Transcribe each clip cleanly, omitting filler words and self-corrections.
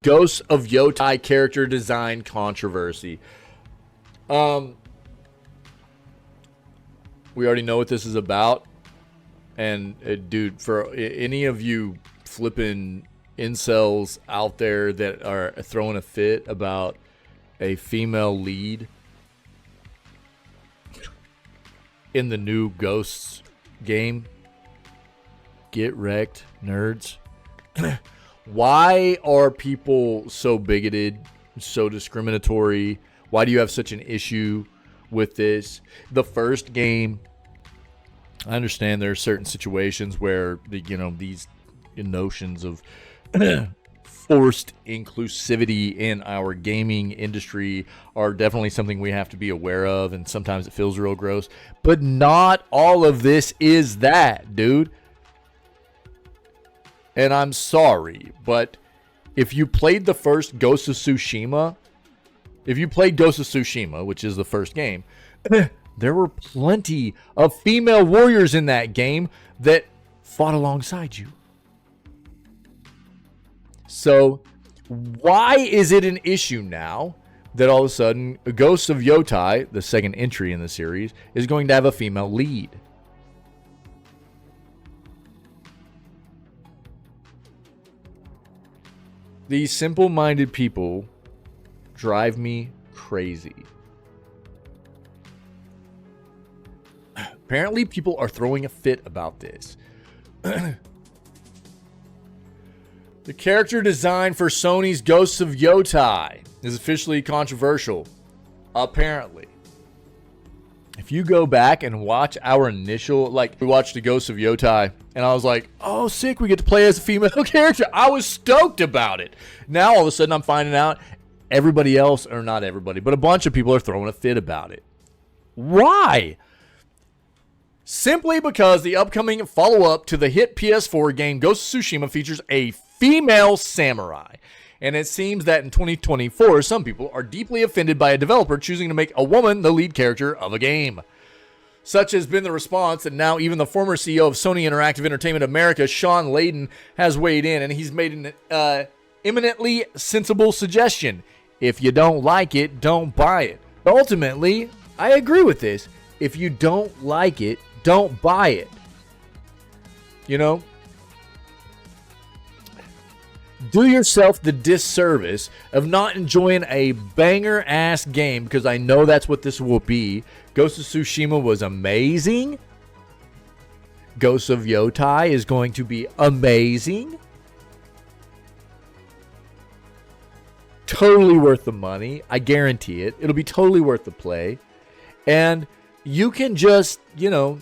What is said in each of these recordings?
Ghosts of Yotei character design controversy. We already know what this is about. And dude, for any of you flipping incels out there that are throwing a fit about a female lead in the new Ghosts game, get wrecked, nerds. Why are people so bigoted, so discriminatory? Why do you have such an issue with this? The first game, I understand there are certain situations where these notions of forced inclusivity in our gaming industry are definitely something we have to be aware of, and sometimes it feels real gross. But not all of this is that, dude. And I'm sorry, but if you played the first Ghost of Tsushima, which is the first game, there were plenty of female warriors in that game that fought alongside you. So why is it an issue now that all of a sudden Ghosts of Yotei, the second entry in the series, is going to have a female lead? These simple-minded people drive me crazy. Apparently, people are throwing a fit about this. The character design for Sony's Ghosts of Yotei is officially controversial. Apparently. If you go back and watch our initial, we watched the Ghosts of Yotei, and I was like, oh, sick, we get to play as a female character. I was stoked about it. Now, all of a sudden, I'm finding out everybody else, or not everybody, but a bunch of people are throwing a fit about it. Why? Simply because the upcoming follow-up to the hit PS4 game Ghost of Tsushima features a female samurai. And it seems that in 2024, some people are deeply offended by a developer choosing to make a woman the lead character of a game. Such has been the response, and now even the former CEO of Sony Interactive Entertainment America, Sean Layden, has weighed in, and he's made an eminently sensible suggestion. If you don't like it, don't buy it. Ultimately, I agree with this. If you don't like it, don't buy it. You know? Do yourself the disservice of not enjoying a banger-ass game, because I know that's what this will be. Ghost of Tsushima was amazing. Ghost of Yotei is going to be amazing. Totally worth the money. I guarantee it. It'll be totally worth the play. And you can just, do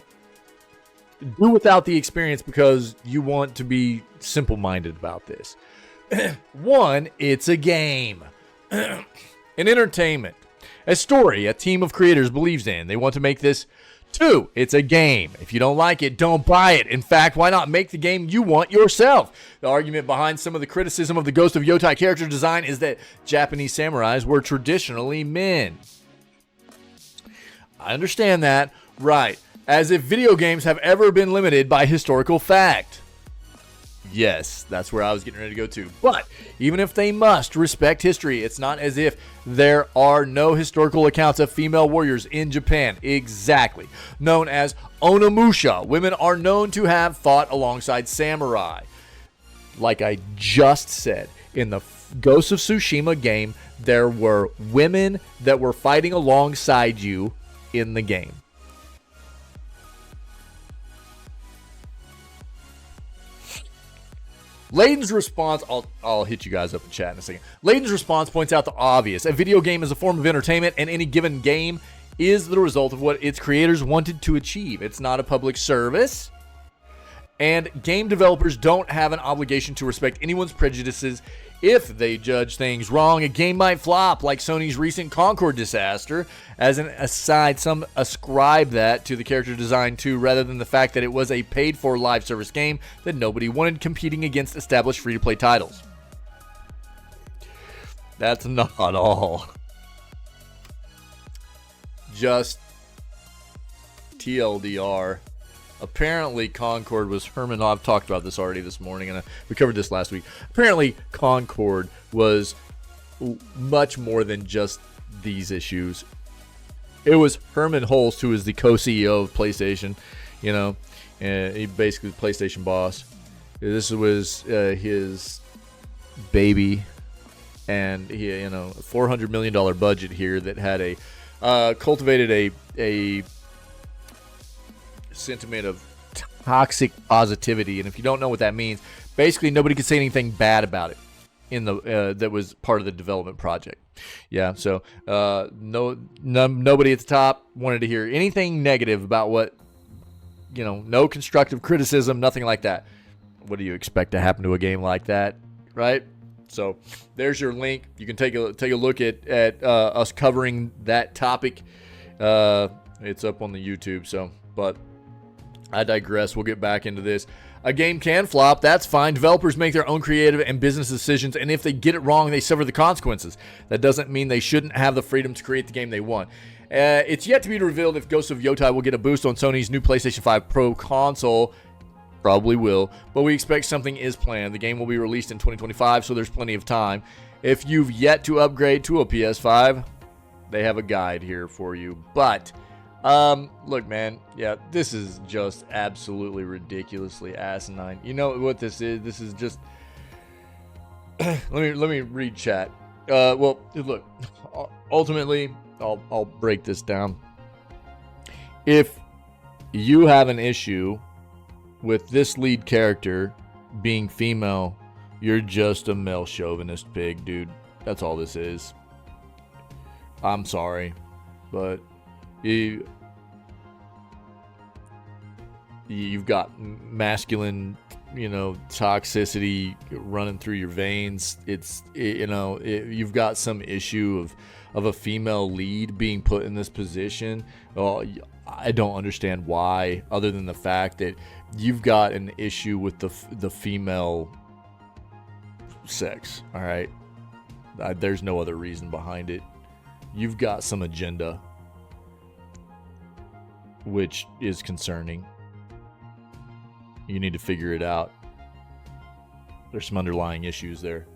without the experience because you want to be simple-minded about this. One, it's a game. An entertainment. A story a team of creators believes in. They want to make this. Two, it's a game. If you don't like it, don't buy it. In fact, why not make the game you want yourself? The argument behind some of the criticism of the Ghost of Yotei character design is that Japanese samurais were traditionally men. I understand that. Right. As if video games have ever been limited by historical fact. Yes, that's where I was getting ready to go to. But even if they must respect history, it's not as if there are no historical accounts of female warriors in Japan. Exactly. Known as Onimusha, women are known to have fought alongside samurai. Like I just said, in the Ghost of Tsushima game, there were women that were fighting alongside you in the game. Layden's response, I'll hit you guys up in chat in a second. Layden's response points out the obvious. A video game is a form of entertainment, and any given game is the result of what its creators wanted to achieve. It's not a public service, and game developers don't have an obligation to respect anyone's prejudices. If they judge things wrong, a game might flop, like Sony's recent Concord disaster. As an aside, some ascribe that to the character design too, rather than the fact that it was a paid-for live service game that nobody wanted competing against established free-to-play titles. That's not all. Just TLDR. Apparently, Concord was Herman. I've talked about this already this morning, and we covered this last week. Apparently, Concord was much more than just these issues. It was Herman Holst, who is the co-CEO of PlayStation, you know, and he basically the PlayStation boss. This was his baby, and he, you know, $400 million budget here that had a cultivated a sentiment of toxic positivity. And if you don't know what that means, basically nobody could say anything bad about it in the that was part of the development project. Yeah, so nobody at the top wanted to hear anything negative about what, you know, no constructive criticism, nothing like that. What do you expect to happen to a game like that, right? So there's your link. You can take a look at us covering that topic. It's up on the YouTube. So, but I digress. We'll get back into this. A game can flop. That's fine. Developers make their own creative and business decisions, and if they get it wrong, they suffer the consequences. That doesn't mean they shouldn't have the freedom to create the game they want. It's yet to be revealed if Ghosts of Yotei will get a boost on Sony's new PlayStation 5 Pro console. Probably will, but we expect something is planned. The game will be released in 2025, so there's plenty of time. If you've yet to upgrade to a PS5, they have a guide here for you. But look, man, yeah, this is just absolutely ridiculously asinine. You know what this is? This is just let me read chat. Well, look, ultimately, I'll break this down. If you have an issue with this lead character being female, you're just a male chauvinist pig, dude. That's all this is. I'm sorry, but you've got masculine, you know, toxicity running through your veins. You've got some issue of a female lead being put in this position. Well, I don't understand why, other than the fact that you've got an issue with the female sex. All right, there's no other reason behind it. You've got some agenda, which is concerning. You need to figure it out. There's some underlying issues there.